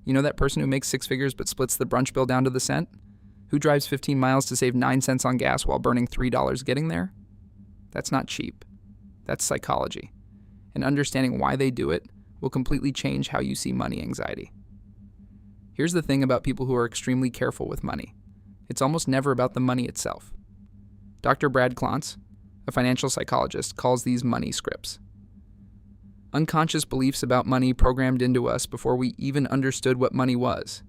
You know that person who makes 6 figures but splits the brunch bill down to the cent? Who drives 15 miles to save 9 cents on gas while burning $3 getting there? That's not cheap. That's psychology. And understanding why they do it will completely change how you see money anxiety. Here's the thing about people who are extremely careful with money. It's almost never about the money itself. Dr. Brad Klontz, a financial psychologist, calls these money scripts. Unconscious beliefs about money programmed into us before we even understood what money was.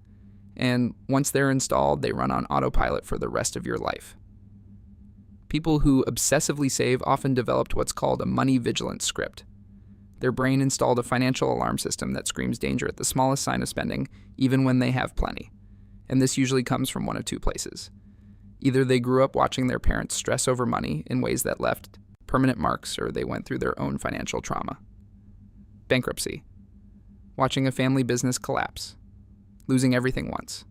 And once they're installed, they run on autopilot for the rest of your life. People who obsessively save often developed what's called a money vigilance script. Their brain installed a financial alarm system that screams danger at the smallest sign of spending, even when they have plenty. And this usually comes from one of two places. Either they grew up watching their parents stress over money in ways that left permanent marks, or they went through their own financial trauma. Bankruptcy. Watching a family business collapse. Losing everything once.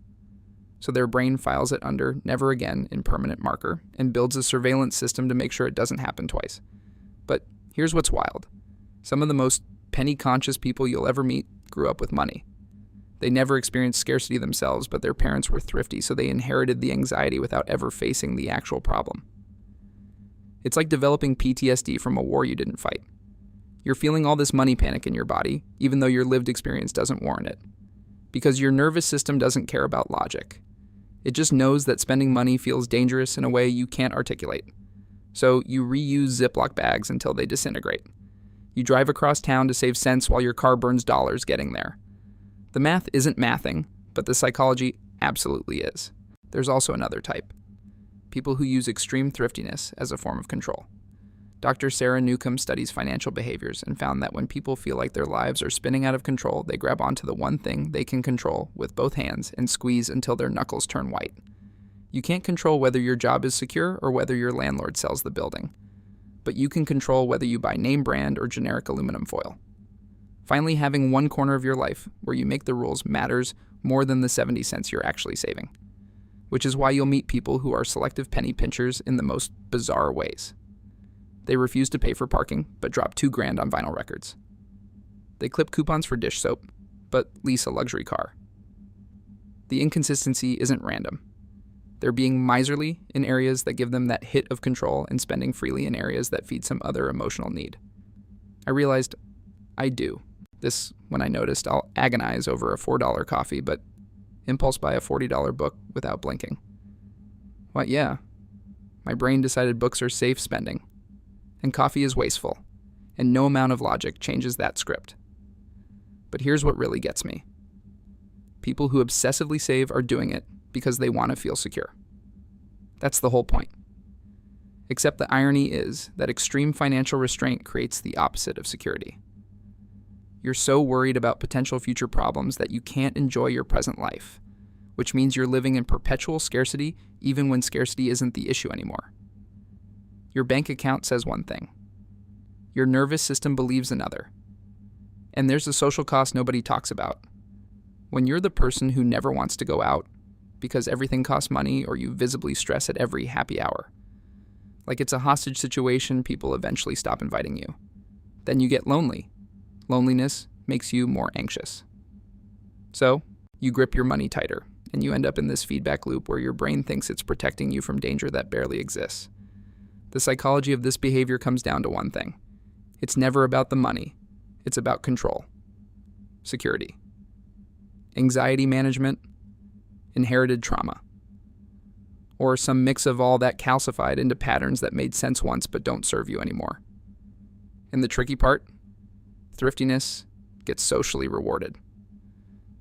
So their brain files it under never again in permanent marker and builds a surveillance system to make sure it doesn't happen twice. But here's what's wild. Some of the most penny-conscious people you'll ever meet grew up with money. They never experienced scarcity themselves, but their parents were thrifty, so they inherited the anxiety without ever facing the actual problem. It's like developing PTSD from a war you didn't fight. You're feeling all this money panic in your body, even though your lived experience doesn't warrant it. Because your nervous system doesn't care about logic. It just knows that spending money feels dangerous in a way you can't articulate. So you reuse Ziploc bags until they disintegrate. You drive across town to save cents while your car burns dollars getting there. The math isn't mathing, but the psychology absolutely is. There's also another type. People who use extreme thriftiness as a form of control. Dr. Sarah Newcomb studies financial behaviors and found that when people feel like their lives are spinning out of control, they grab onto the one thing they can control with both hands and squeeze until their knuckles turn white. You can't control whether your job is secure or whether your landlord sells the building. But you can control whether you buy name brand or generic aluminum foil. Finally, having one corner of your life where you make the rules matters more than the 70 cents you're actually saving. Which is why you'll meet people who are selective penny pinchers in the most bizarre ways. They refuse to pay for parking, but drop $2,000 on vinyl records. They clip coupons for dish soap, but lease a luxury car. The inconsistency isn't random. They're being miserly in areas that give them that hit of control and spending freely in areas that feed some other emotional need. I realized I do this when I noticed I'll agonize over a $4 coffee, but impulse buy a $40 book without blinking. What, yeah. My brain decided books are safe spending. And coffee is wasteful, and no amount of logic changes that script. But here's what really gets me. People who obsessively save are doing it because they want to feel secure. That's the whole point. Except the irony is that extreme financial restraint creates the opposite of security. You're so worried about potential future problems that you can't enjoy your present life, which means you're living in perpetual scarcity even when scarcity isn't the issue anymore. Your bank account says one thing. Your nervous system believes another. And there's a social cost nobody talks about. When you're the person who never wants to go out because everything costs money or you visibly stress at every happy hour. Like it's a hostage situation, people eventually stop inviting you. Then you get lonely. Loneliness makes you more anxious. So, you grip your money tighter, and you end up in this feedback loop where your brain thinks it's protecting you from danger that barely exists. The psychology of this behavior comes down to one thing. It's never about the money. It's about control. Security. Anxiety management. Inherited trauma. Or some mix of all that calcified into patterns that made sense once but don't serve you anymore. And the tricky part? Thriftiness gets socially rewarded.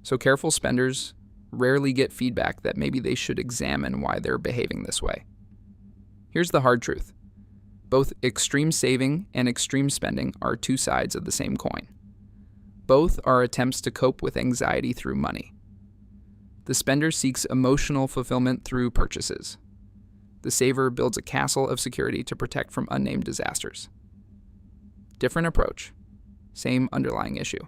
So careful spenders rarely get feedback that maybe they should examine why they're behaving this way. Here's the hard truth. Both extreme saving and extreme spending are two sides of the same coin. Both are attempts to cope with anxiety through money. The spender seeks emotional fulfillment through purchases. The saver builds a castle of security to protect from unnamed disasters. Different approach, same underlying issue.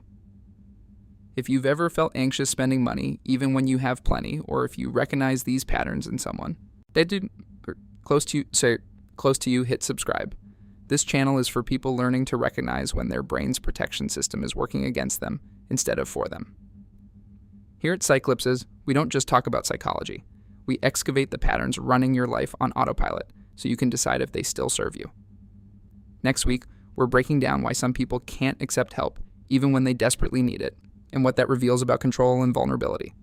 If you've ever felt anxious spending money, even when you have plenty, or if you recognize these patterns in someone, close to you, hit subscribe. This channel is for people learning to recognize when their brain's protection system is working against them instead of for them. Here at Cyclipses, we don't just talk about psychology. We excavate the patterns running your life on autopilot so you can decide if they still serve you. Next week, we're breaking down why some people can't accept help even when they desperately need it, and what that reveals about control and vulnerability.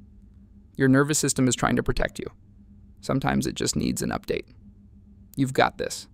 Your nervous system is trying to protect you. Sometimes it just needs an update. You've got this.